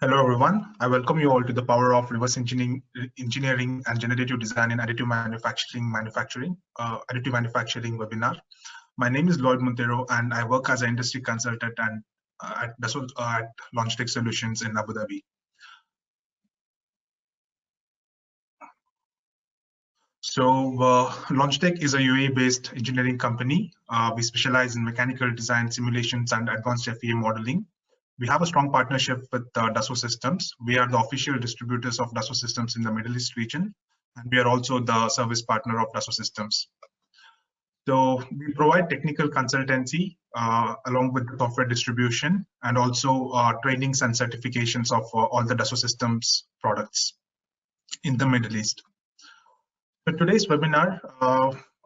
Hello, everyone. I welcome you all to the Power of Reverse Engineering and Generative Design in Additive Manufacturing webinar. My name is Lloyd Montero, and I work as an industry consultant and at Dassault at LaunchTech Solutions in Abu Dhabi. So, LaunchTech is a UAE-based engineering company. We specialize in mechanical design, simulations, and advanced FEA modeling. We have a strong partnership with Dassault Systèmes. We are the official distributors of Dassault Systèmes in the Middle East region, and we are also the service partner of Dassault Systèmes. So we provide technical consultancy along with software distribution and also trainings and certifications of all the Dassault Systèmes products in the Middle East. So today's webinar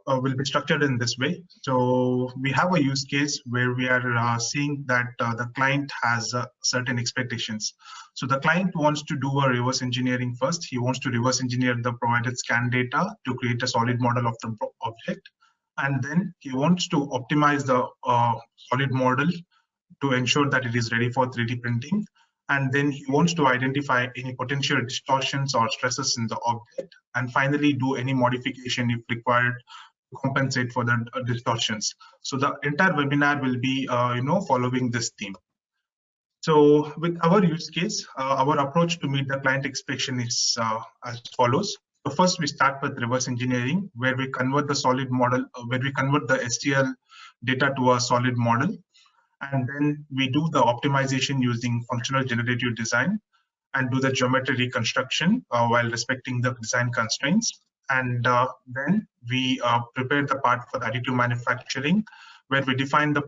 will be structured in this way. So we have a use case where we are seeing that the client has certain expectations. So the client wants to do a reverse engineering first. He wants to reverse engineer the provided scan data to create a solid model of the object. And then he wants to optimize the solid model to ensure that it is ready for 3D printing. And then he wants to identify any potential distortions or stresses in the object, and finally do any modification if required to compensate for the distortions. So the entire webinar will be, following this theme. So with our use case, our approach to meet the client expectation is as follows. So first, we start with reverse engineering, where we convert the solid model, where we convert the STL data to a solid model. And then we do the optimization using functional generative design and do the geometry reconstruction while respecting the design constraints. And then we prepare the part for the additive manufacturing, where we define the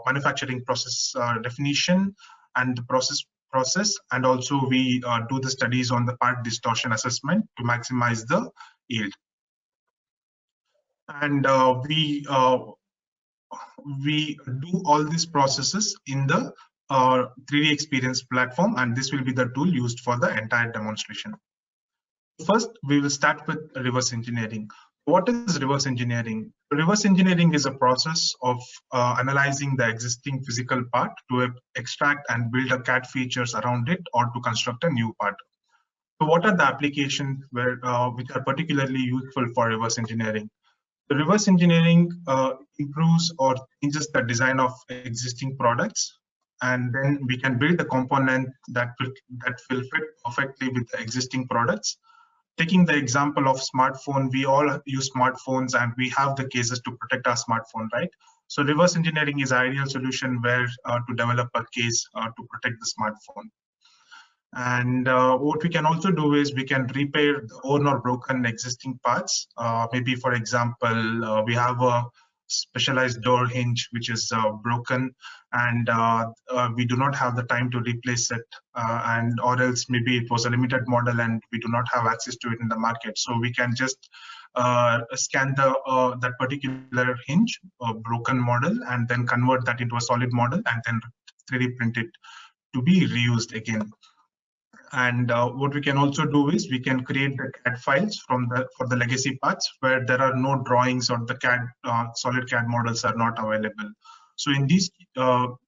manufacturing process definition and the process, and also we do the studies on the part distortion assessment to maximize the yield. And we do all these processes in the 3D experience platform, and this will be the tool used for the entire demonstration. First, we will start with reverse engineering. What is reverse engineering? Reverse engineering is a process of analyzing the existing physical part to extract and build a CAD features around it or to construct a new part. So what are the applications which are particularly useful for reverse engineering? The reverse engineering improves or changes the design of existing products, and then we can build a component that will fit perfectly with the existing products. Taking the example of smartphone, we all use smartphones and we have the cases to protect our smartphone, right? So reverse engineering is an ideal solution where to develop a case to protect the smartphone. And what we can also do is we can repair the worn or broken existing parts. Maybe, for example, we have a specialized door hinge which is broken, and we do not have the time to replace it, or else maybe it was a limited model and we do not have access to it in the market. So we can just scan that particular hinge broken model and then convert that into a solid model and then 3D print it to be reused again. And what we can also do is we can create the CAD files for the legacy parts where there are no drawings or the solid CAD models are not available. So in these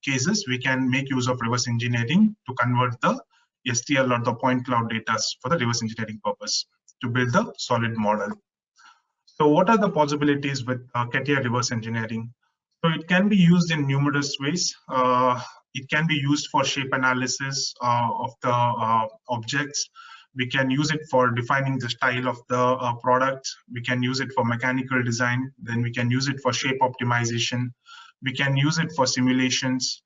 cases, we can make use of reverse engineering to convert the STL or the point cloud data for the reverse engineering purpose to build the solid model. So what are the possibilities with CATIA reverse engineering? So it can be used in numerous ways. It can be used for shape analysis of the objects. We can use it for defining the style of the product. We can use it for mechanical design. Then we can use it for shape optimization. We can use it for simulations.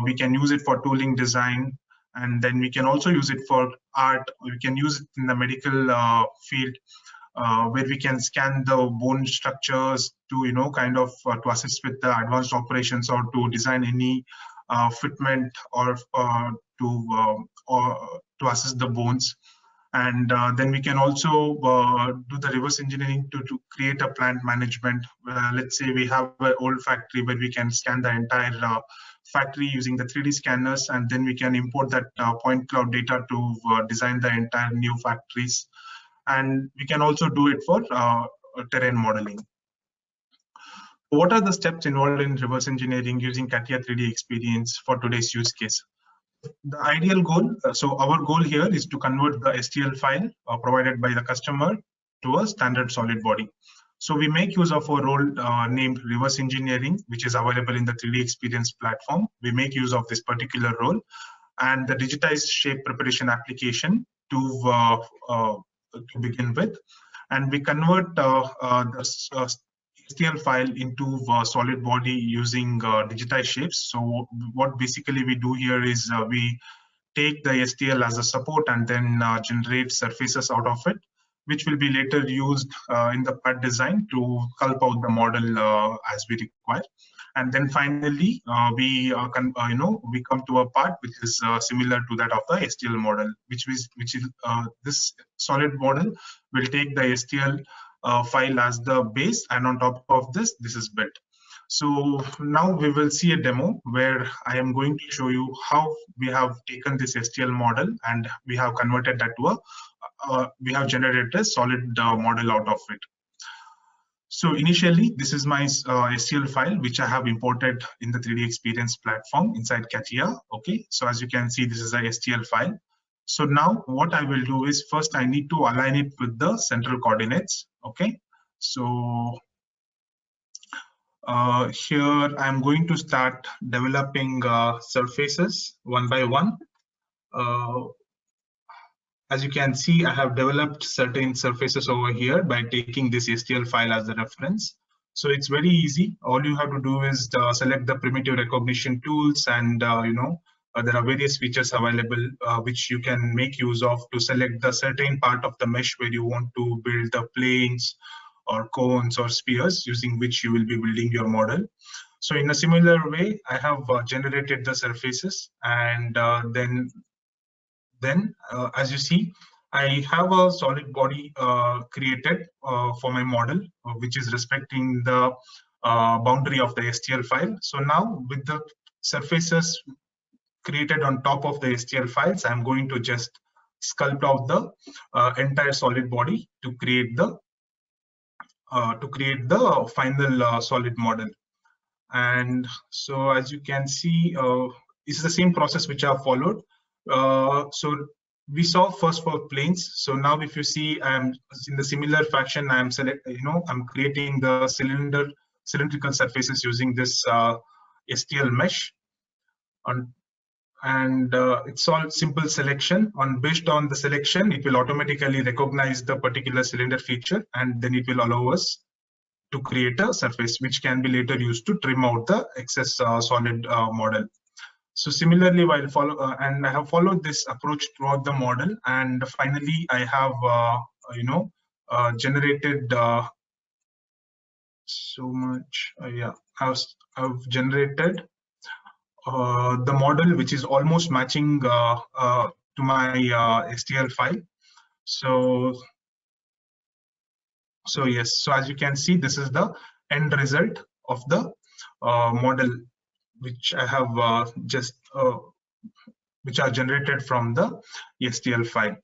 We can use it for tooling design. And then we can also use it for art. We can use it in the medical field, where we can scan the bone structures to, to assist with the advanced operations or to design any fitment or to assess the bones. And then we can also do the reverse engineering to create a plant management. Let's say we have an old factory where we can scan the entire factory using the 3D scanners, and then we can import that point cloud data to design the entire new factories. And we can also do it for terrain modeling. What are the steps involved in reverse engineering using CATIA 3D experience for today's use case? The ideal goal, so our goal here is to convert the STL file provided by the customer to a standard solid body. So we make use of a role named reverse engineering, which is available in the 3D Experience platform. We make use of this particular role and the digitized shape preparation application to begin with. And we convert the STL file into solid body using digitized shapes. So what basically we do here is we take the STL as a support and then generate surfaces out of it, which will be later used in the part design to sculpt out the model as we require. And then finally, we come to a part which is similar to that of the STL model, which is this solid model will take the STL file as the base, and on top of this is built. So now we will see a demo where I am going to show you how we have taken this STL model and we have converted that to we have generated a solid model out of it. So initially, this is my STL file, which I have imported in the 3D Experience platform inside CATIA. Okay, so as you can see, this is a STL file. So now what I will do is first I need to align it with the central coordinates. Okay, so here I'm going to start developing surfaces one by one. As you can see, I have developed certain surfaces over here by taking this STL file as a reference. So it's very easy. All you have to do is select the primitive recognition tools, and there are various features available which you can make use of to select the certain part of the mesh where you want to build the planes or cones or spheres using which you will be building your model. So in a similar way, I have generated the surfaces, and then as you see, I have a solid body created for my model, which is respecting the boundary of the STL file. So now with the surfaces created on top of the STL files, I'm going to just sculpt out the entire solid body to create the final solid model. And so as you can see, it's the same process which I've followed. So we saw first for planes. So now if you see, I'm in the similar fashion, I'm creating the cylindrical surfaces using this STL mesh. And it's all simple selection. Based on the selection, it will automatically recognize the particular cylinder feature, and then it will allow us to create a surface which can be later used to trim out the excess solid model. So similarly, while I have followed this approach throughout the model, and finally I have generated so much. I've generated the model which is almost matching to my STL file. So yes, so as you can see, this is the end result of the model which I have which are generated from the STL file.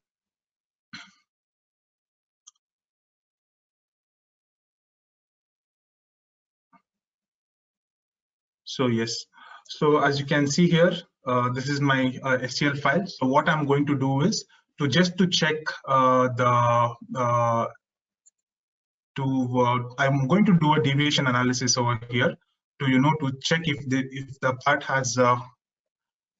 So yes, so as you can see here, this is my STL file. So what I'm going to do is to check I'm going to do a deviation analysis over here to check if the part has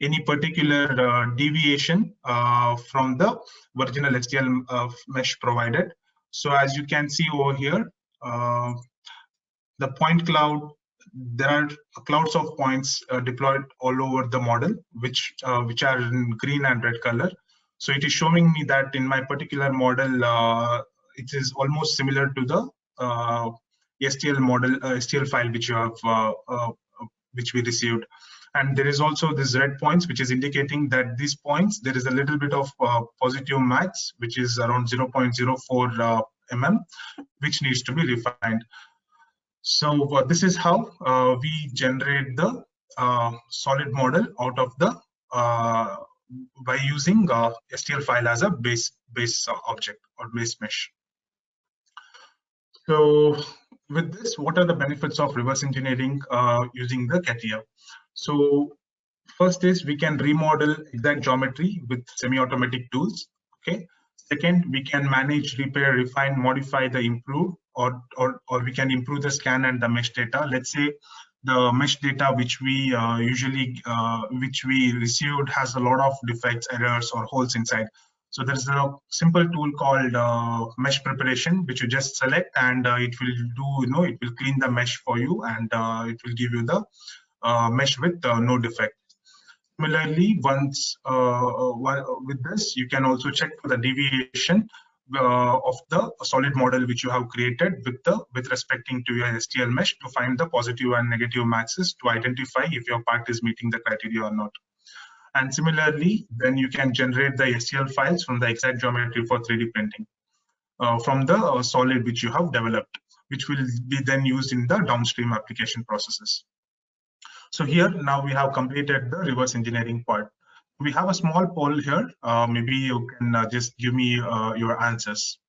any particular deviation from the original STL mesh provided. So as you can see over here, the point cloud, there are clouds of points deployed all over the model, which are in green and red color. So it is showing me that in my particular model, it is almost similar to the STL model, STL file which you have, which we received. And there is also this red points, which is indicating that these points, there is a little bit of positive max, which is around 0.04 mm, which needs to be refined. So this is how we generate the solid model out of the by using STL file as a base object or base mesh. So with this, what are the benefits of reverse engineering using the CATIA? So First is we can remodel exact geometry with semi-automatic tools. Okay. Second, we can manage, repair, refine, modify the improve, or we can improve the scan and the mesh data. Let's say the mesh data which we which we received has a lot of defects, errors, or holes inside. So there's a simple tool called mesh preparation, which you just select, and it will do, it will clean the mesh for you, and it will give you the mesh with no defect. Similarly, with this, you can also check for the deviation of the solid model which you have created with respecting to your STL mesh to find the positive and negative maxes to identify if your part is meeting the criteria or not. And similarly, then you can generate the STL files from the exact geometry for 3D printing from the solid which you have developed, which will be then used in the downstream application processes. So here now we have completed the reverse engineering part. We have a small poll here. Maybe you can just give me your answers.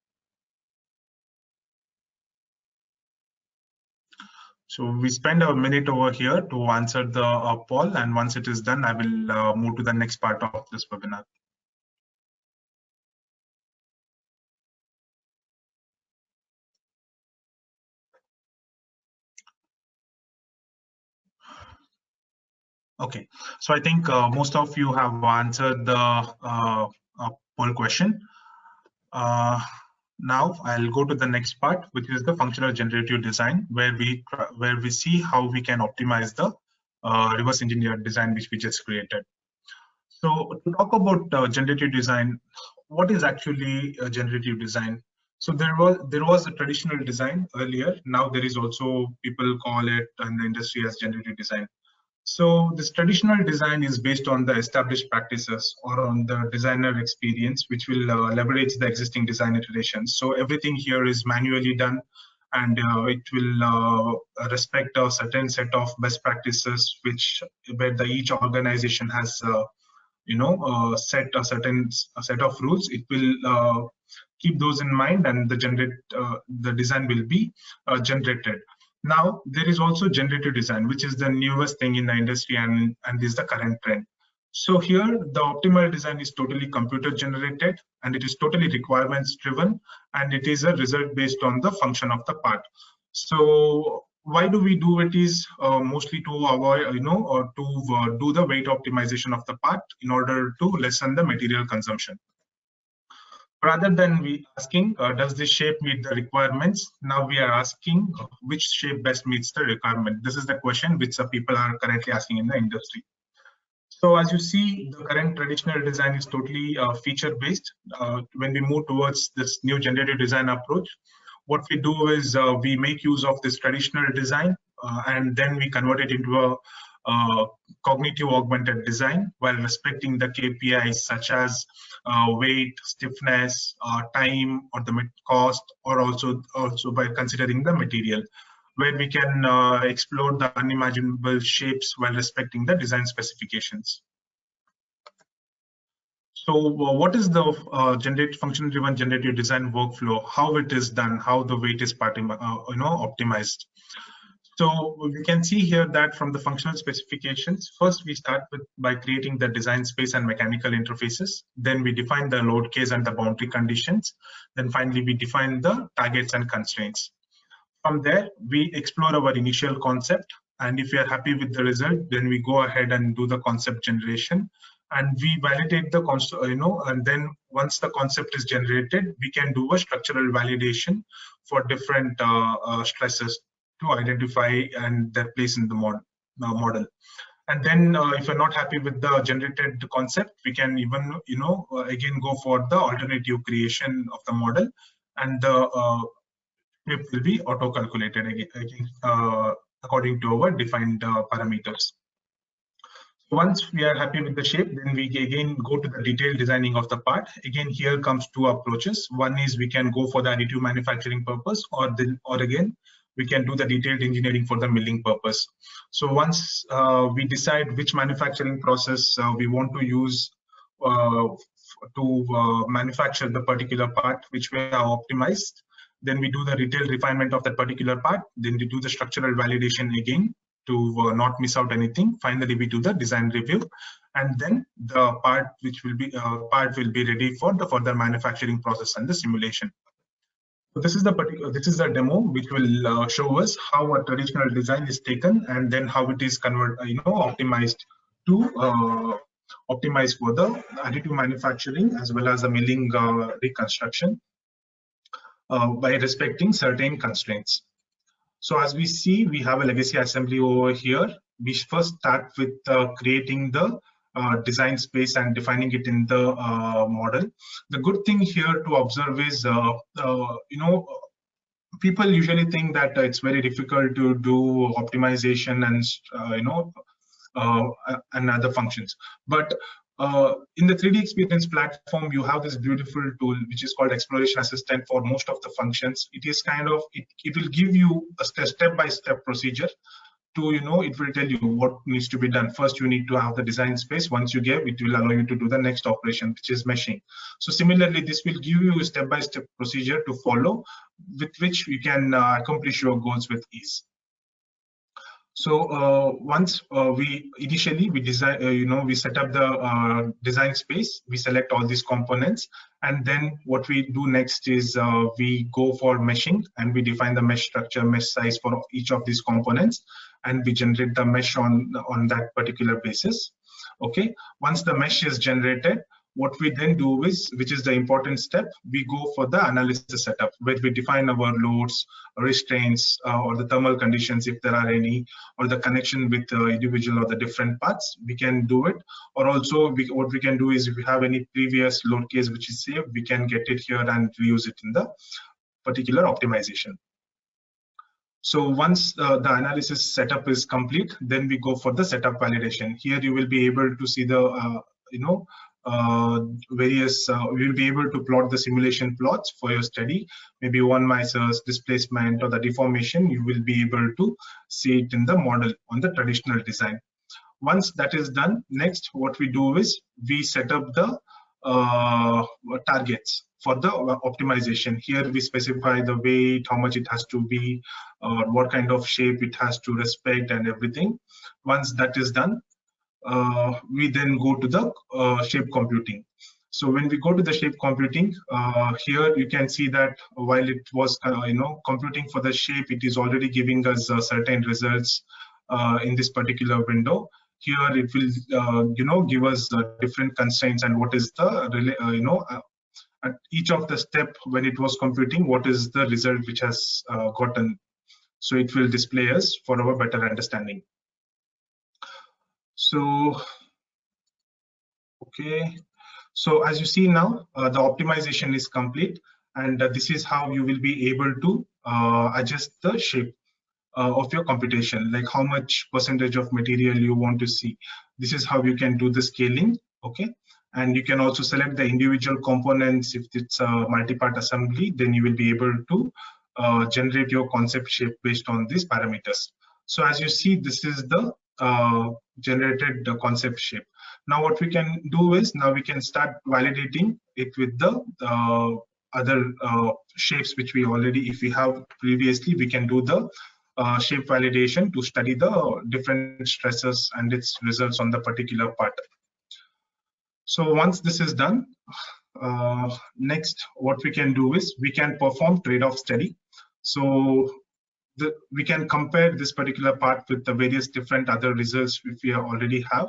So we spend a minute over here to answer the poll, and once it is done, I will move to the next part of this webinar. Okay, so I think most of you have answered the poll question. Now I'll go to the next part, which is the functional generative design, where we see how we can optimize the reverse engineered design which we just created. So to talk about generative design, what is actually generative design? So there was a traditional design earlier. Now there is also, people call it in the industry as generative design. So this traditional design is based on the established practices or on the designer experience, which will leverage the existing design iterations. So everything here is manually done, and it will respect a certain set of best practices, where each organization has set a certain set of rules. It will keep those in mind, and the design will be generated. Now there is also generative design, which is the newest thing in the industry, and is the current trend. So here the optimal design is totally computer generated, and it is totally requirements driven, and it is a result based on the function of the part. So why do we do it is mostly to avoid, or to do the weight optimization of the part in order to lessen the material consumption. Rather than we asking, does this shape meet the requirements? Now we are asking which shape best meets the requirement. This is the question which people are currently asking in the industry. So as you see, the current traditional design is totally feature-based. When we move towards this new generative design approach, what we do is we make use of this traditional design, and then we convert it into a cognitive augmented design while respecting the KPIs such as weight, stiffness, time, or the cost, or also by considering the material, where we can explore the unimaginable shapes while respecting the design specifications. So what is the function-driven generative design workflow, how it is done, how the weight is optimized? So we can see here that from the functional specifications, first we start by creating the design space and mechanical interfaces. Then we define the load case and the boundary conditions. Then finally, we define the targets and constraints. From there, we explore our initial concept, and if we are happy with the result, then we go ahead and do the concept generation, and we validate the concept, and then once the concept is generated, we can do a structural validation for different stresses to identify and their place in the model. And then if you're not happy with the generated concept, we can even, again go for the alternative creation of the model, and the it will be auto-calculated again according to our defined parameters. Once we are happy with the shape, then we again go to the detailed designing of the part. Again, here comes two approaches. One is we can go for the additive manufacturing purpose, or again, we can do the detailed engineering for the milling purpose. So once we decide which manufacturing process we want to use to manufacture the particular part which we have optimized, then we do the detailed refinement of that particular part. Then we do the structural validation again to not miss out anything. Finally, we do the design review, and then the part will be ready for the further manufacturing process and the simulation. So this is the demo which will show us how a traditional design is taken and then how it is optimized for the additive manufacturing as well as the milling reconstruction by respecting certain constraints. So as we see, we have a legacy assembly over here. We first start with creating the design space and defining it in the model. The good thing here to observe is, people usually think that it's very difficult to do optimization and other functions. But in the 3D experience platform, you have this beautiful tool which is called Exploration Assistant for most of the functions. It is it will give you a step-by-step procedure to, it will tell you what needs to be done. First, you need to have the design space. Once you get, it will allow you to do the next operation, which is meshing. So similarly, this will give you a step-by-step procedure to follow, with which you can accomplish your goals with ease. So once we design, we set up the design space, we select all these components, and then what we do next is we go for meshing, and we define the mesh structure, mesh size for each of these components, and we generate the mesh on that particular basis. Okay, once the mesh is generated, what we then do is, which is the important step, we go for the analysis setup, where we define our loads, restraints, or the thermal conditions if there are any, or the connection with the individual or the different parts. We can do it, or also what we can do is, if we have any previous load case which is saved, we can get it here and reuse it in the particular optimization. So once the analysis setup is complete, then we go for the setup validation. Here you will be able to see the we'll be able to plot the simulation plots for your study, maybe one misers, displacement, or the deformation. You will be able to see it in the model on the traditional design. Once that is done, next what we do is we set up the targets for the optimization. Here we specify the weight, how much it has to be, what kind of shape it has to respect, and everything. Once that is done, we then go to the shape computing. So when we go to the shape computing, here you can see that while it was computing for the shape, it is already giving us certain results in this particular window. Here it will give us different constraints and what is the at each of the step when it was computing, what is the result which has gotten. So it will display us for our better understanding. So, okay. So as you see now, the optimization is complete, and this is how you will be able to adjust the shape of your computation, like how much percentage of material you want to see. This is how you can do the scaling, okay? And you can also select the individual components. If it's a multi-part assembly, then you will be able to generate your concept shape based on these parameters. So as you see, this is the generated concept shape. Now what we can do is, now we can start validating it with the other shapes which we already, if we have previously, we can do the shape validation to study the different stresses and its results on the particular part. So once this is done, next what we can do is we can perform trade-off study. So we can compare this particular part with the various different other results which we already have,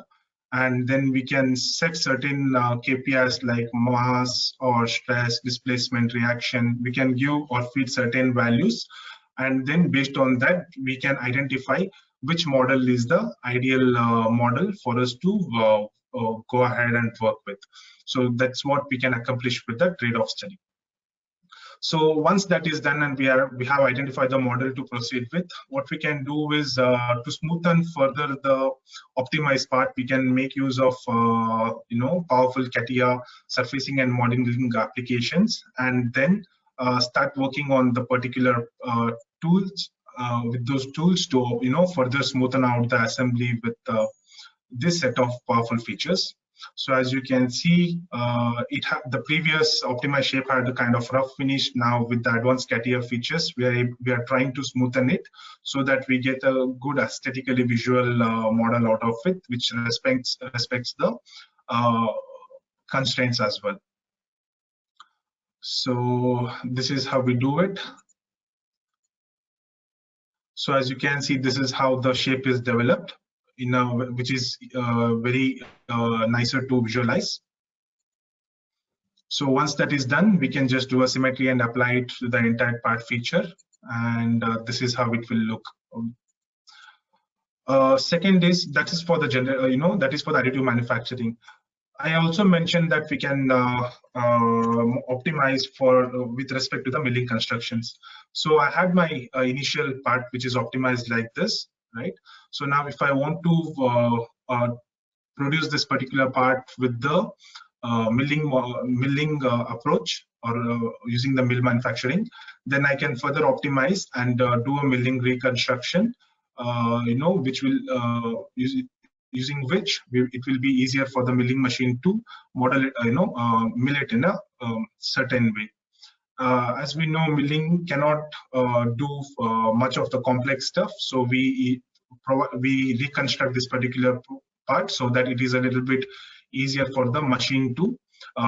and then we can set certain KPIs like mass or stress, displacement, reaction. We can give or feed certain values, and then based on that we can identify which model is the ideal model for us to go ahead and work with. So that's what we can accomplish with the trade-off study. So once that is done and we have identified the model to proceed with, what we can do is to smoothen further the optimized part, we can make use of powerful CATIA surfacing and modeling applications, and then start working on the particular tools with those tools to further smoothen out the assembly with this set of powerful features. So as you can see, the previous optimized shape had a kind of rough finish. Now with the advanced CATIA features, we are trying to smoothen it so that we get a good aesthetically visual model out of it, which respects the constraints as well. So this is how we do it. So as you can see, this is how the shape is developed, which is very nicer to visualize. So once that is done, we can just do a symmetry and apply it to the entire part feature, and this is how it will look. Second is that is for the that is for the additive manufacturing. I also mentioned that we can optimize with respect to the milling constructions. So I had my initial part which is optimized like this, right? So now if I want to produce this particular part with the milling approach, or using the mill manufacturing, then I can further optimize and do a milling reconstruction, which will using which it will be easier for the milling machine to model it, mill it in a certain way. As we know, milling cannot do much of the complex stuff, so we reconstruct this particular part so that it is a little bit easier for the machine to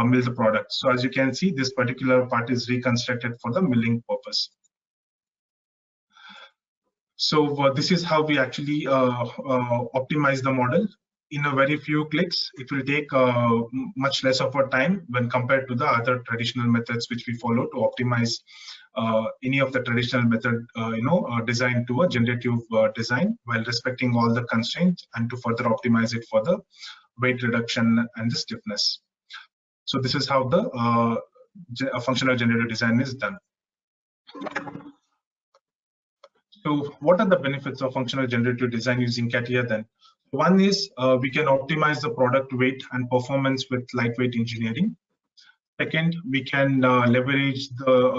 mill the product. So as you can see, this particular part is reconstructed for the milling purpose. So this is how we actually optimize the model. In a very few clicks, it will take much less of a time when compared to the other traditional methods which we follow to optimize any of the traditional method, designed to a generative design, while respecting all the constraints and to further optimize it for the weight reduction and the stiffness. So this is how the functional generative design is done. So what are the benefits of functional generative design using CATIA then? One is we can optimize the product weight and performance with lightweight engineering. Second, we can leverage the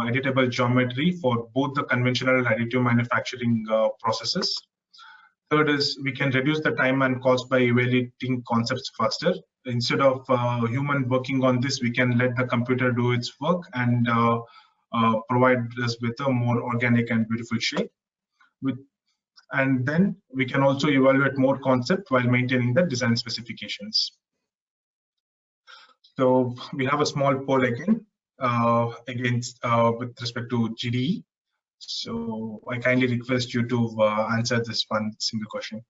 editable geometry for both the conventional and additive manufacturing processes. Third is we can reduce the time and cost by evaluating concepts faster. Instead of human working on this, we can let the computer do its work and provide us with a more organic and beautiful shape. And then we can also evaluate more concept while maintaining the design specifications. So we have a small poll again with respect to GDE. So I kindly request you to answer this one single question.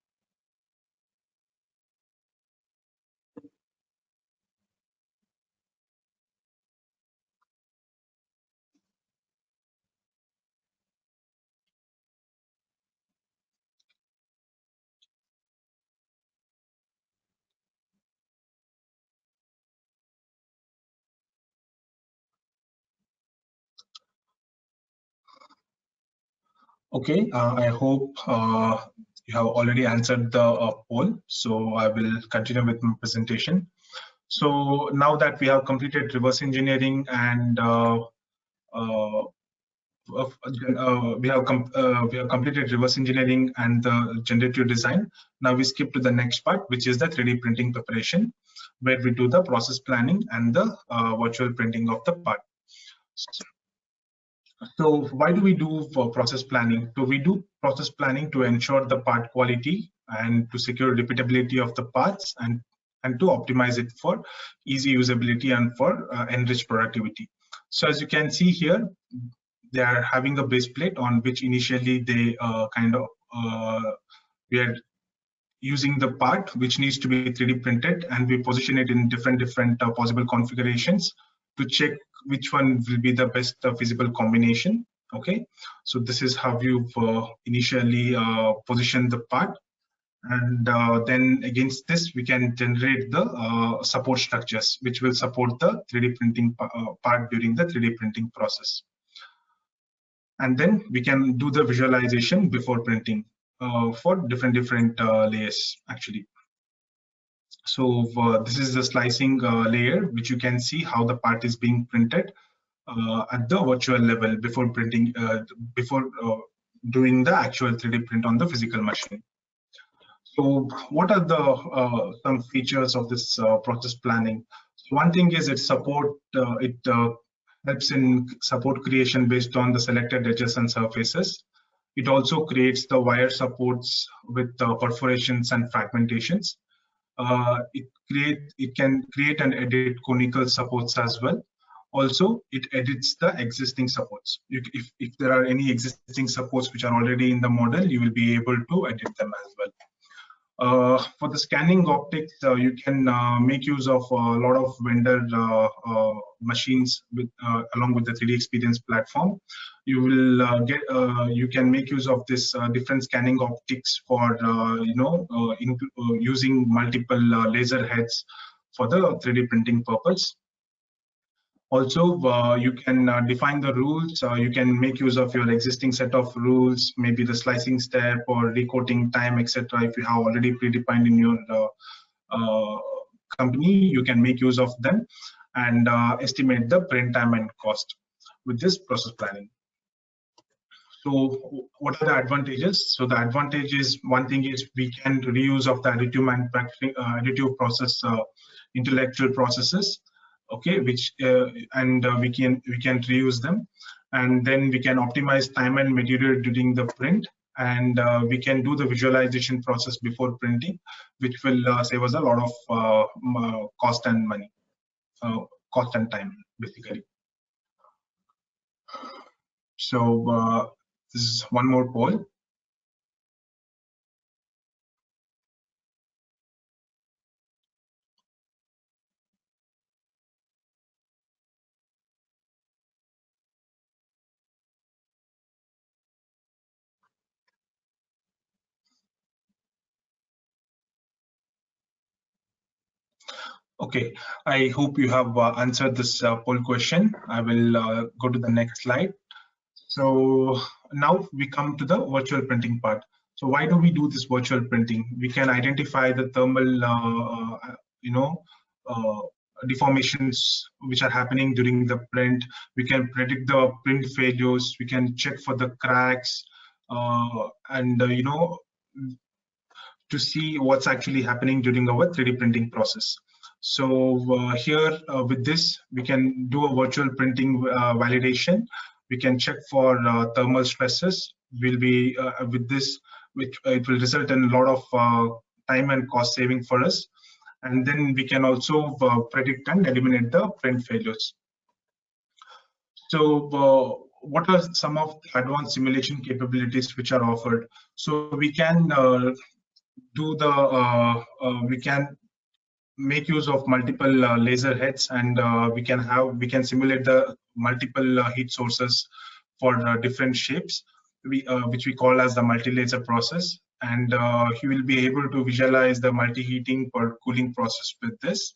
Okay, I hope you have already answered the poll. So I will continue with my presentation. So now that we have completed reverse engineering and we have completed reverse engineering and the generative design, now we skip to the next part, which is the 3D printing preparation, where we do the process planning and the virtual printing of the part. So why do we do process planning? So we do process planning to ensure the part quality and to secure repeatability of the parts, and to optimize it for easy usability and for enriched productivity. So as you can see here, they are having a base plate on which initially they we are using the part which needs to be 3D printed, and we position it in different possible configurations to check which one will be the best feasible combination. Okay, so this is how you've initially positioned the part, and then against this we can generate the support structures which will support the 3D printing part during the 3D printing process. And then we can do the visualization before printing for different layers actually. So this is the slicing layer, which you can see how the part is being printed at the virtual level before printing, before doing the actual 3D print on the physical machine. So what are the some features of this process planning? So one thing is it helps in support creation based on the selected edges and surfaces. It also creates the wire supports with perforations and fragmentations. It can create and edit conical supports as well. Also, it edits the existing supports. If there are any existing supports which are already in the model, you will be able to edit them as well. For the scanning optics, you can make use of a lot of vendor machines with along with the 3D Experience platform. You will you can make use of this different scanning optics for using multiple laser heads for the 3D printing purpose. Also, you can define the rules. You can make use of your existing set of rules, maybe the slicing step or recoating time, etc. If you have already predefined in your company, you can make use of them and estimate the print time and cost with this process planning. So what are the advantages? So the advantage is, one thing is we can reuse of the additive manufacturing, additive process, intellectual processes, okay, which we can reuse them, and then we can optimize time and material during the print, and we can do the visualization process before printing, which will save us a lot of cost and money, cost and time, basically. So this is one more poll. Okay, I hope you have answered this poll question. I will go to the next slide. So now we come to the virtual printing part. So why do we do this virtual printing? We can identify the thermal, deformations which are happening during the print. We can predict the print failures. We can check for the cracks, and to see what's actually happening during our 3D printing process. So here with this, we can do a virtual printing validation. We can check for thermal stresses. Will be with this, which it will result in a lot of time and cost saving for us. And then we can also predict and eliminate the print failures. So what are some of the advanced simulation capabilities which are offered? So we can we can make use of multiple laser heads, and we can simulate the multiple heat sources for different shapes, which we call as the multi-laser process, and you will be able to visualize the multi-heating or cooling process with this.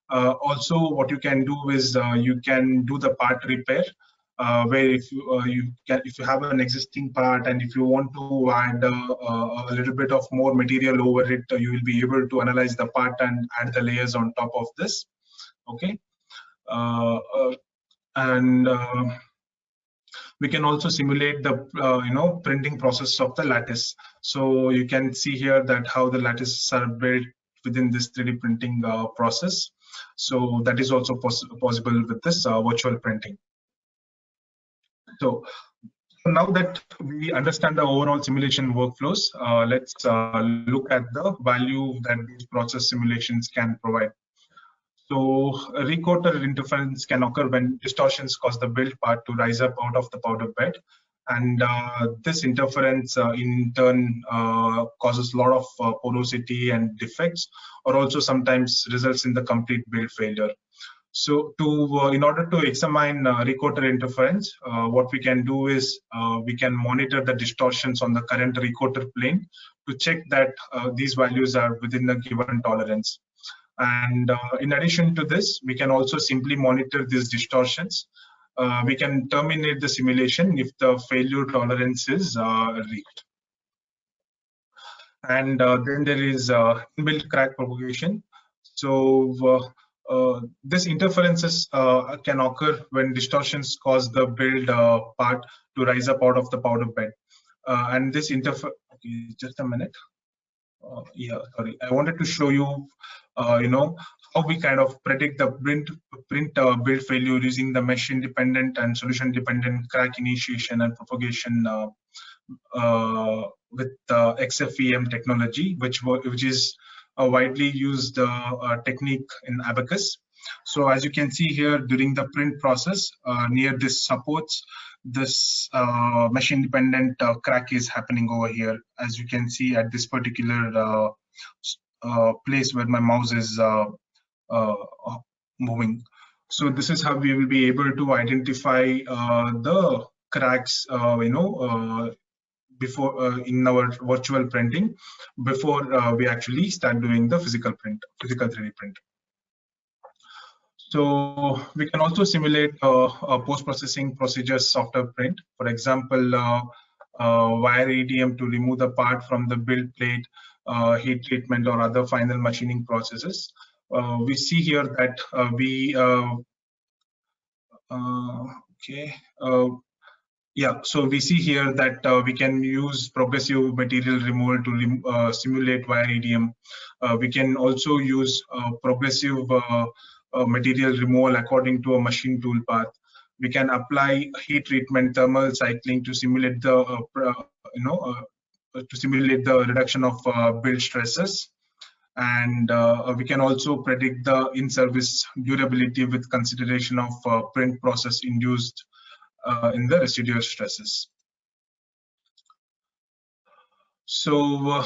Also, what you can do is you can do the part repair, where if you have an existing part and if you want to add a little bit of more material over it, you will be able to analyze the part and add the layers on top of this. Okay, and we can also simulate the printing process of the lattice. So you can see here that how the lattices are built within this 3D printing process. So that is also possible with this virtual printing. So now that we understand the overall simulation workflows, let's look at the value that these process simulations can provide. So a recoater interference can occur when distortions cause the build part to rise up out of the powder bed. And this interference in turn causes a lot of porosity and defects, or also sometimes results in the complete build failure. So in order to examine recoater interference, what we can do is we can monitor the distortions on the current recoater plane to check that these values are within the given tolerance. And in addition to this, we can also simply monitor these distortions. We can terminate the simulation if the failure tolerance is reached. And then there is inbuilt crack propagation. So this interferences can occur when distortions cause the build part to rise up out of the powder bed. And this okay, just a minute. Yeah, sorry. I wanted to show you, how we kind of predict the print build failure using the mesh independent and solution dependent crack initiation and propagation with XFEM technology, which is a widely used technique in Abacus. So as you can see here, during the print process, near this supports, this mesh independent crack is happening over here, as you can see at this particular place where my mouse is uh, moving. So this is how we will be able to identify the cracks, before in our virtual printing, before we actually start doing the physical 3D print. So we can also simulate post-processing procedures software print. For example, wire EDM to remove the part from the build plate, heat treatment, or other final machining processes. We see here that so we see here that we can use progressive material removal to simulate wire EDM. We can also use progressive material removal according to a machine tool path. We can apply heat treatment, thermal cycling to simulate the reduction of build stresses. And we can also predict the in-service durability with consideration of print process induced in the residual stresses. So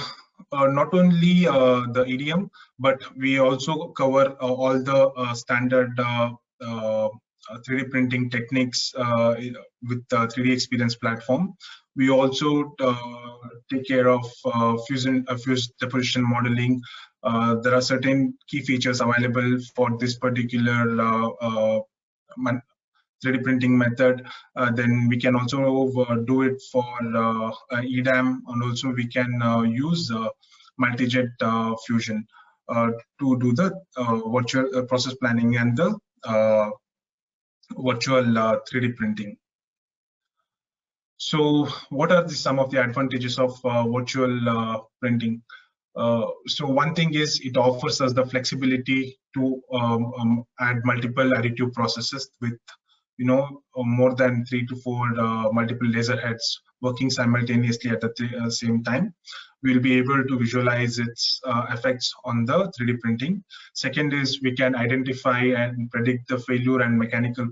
not only the EDM, but we also cover all the standard 3D printing techniques with the 3D Experience platform. We also take care of fused deposition modeling. There are certain key features available for this particular 3D printing method. Then we can also do it for EDAM, and also we can use multi-jet fusion to do the virtual process planning and the virtual 3D printing. So what are some of the advantages of virtual printing? So one thing is it offers us the flexibility to add multiple additive processes with more than 3 to 4 multiple laser heads working simultaneously at the same time. We'll be able to visualize its effects on the 3D printing. Second is we can identify and predict the failure and mechanical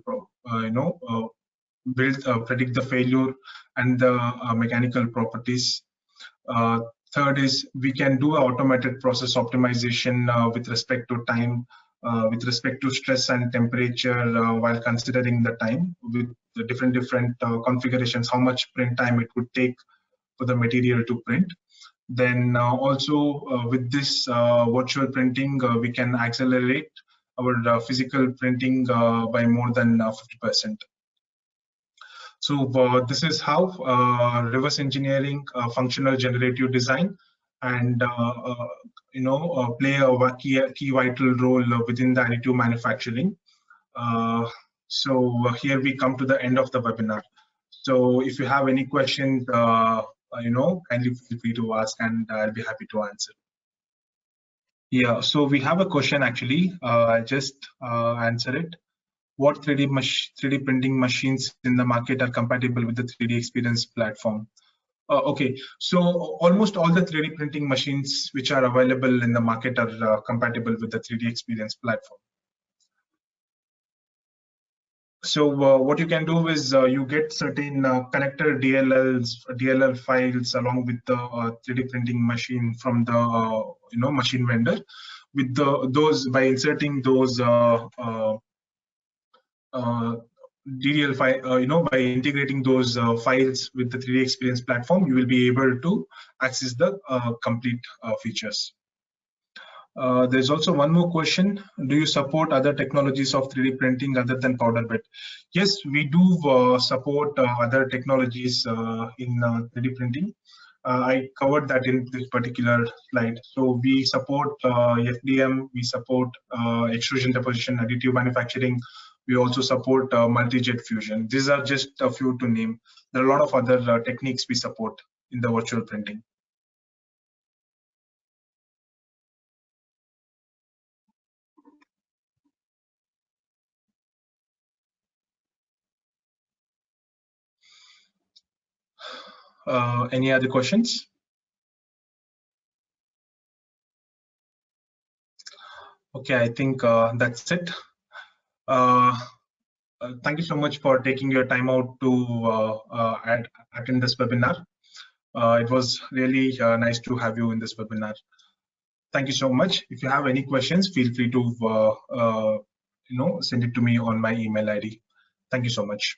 predict the failure and the mechanical properties. Third is we can do automated process optimization with respect to time, with respect to stress and temperature, while considering the time with the different configurations, how much print time it would take for the material to print. Then also with this virtual printing, we can accelerate our physical printing by more than 50%. So this is how reverse engineering functional generative design and play a key vital role within the additive manufacturing. So here we come to the end of the webinar. So if you have any questions, kindly feel free to ask, and I'll be happy to answer. Yeah, so we have a question actually. I'll just answer it. What 3D printing machines in the market are compatible with the 3D Experience platform? Okay, so almost all the 3D printing machines which are available in the market are compatible with the 3D Experience platform. So what you can do is you get certain connector DLL files along with the 3D printing machine from the machine vendor. With those, by inserting those DLL file, by integrating those files with the 3D Experience platform, you will be able to access the complete features. There's also one more question. Do you support other technologies of 3D printing other than powder bed? Yes, we do support other technologies in 3D printing. I covered that in this particular slide. So we support FDM, we support extrusion deposition, additive manufacturing. We also support multi-jet fusion. These are just a few to name. There are a lot of other techniques we support in the virtual printing. Any other questions? Okay, I think that's it. Thank you so much for taking your time out to attend this webinar. It was really nice to have you in this webinar. Thank you so much. If you have any questions, feel free to send it to me on my email ID. Thank you so much.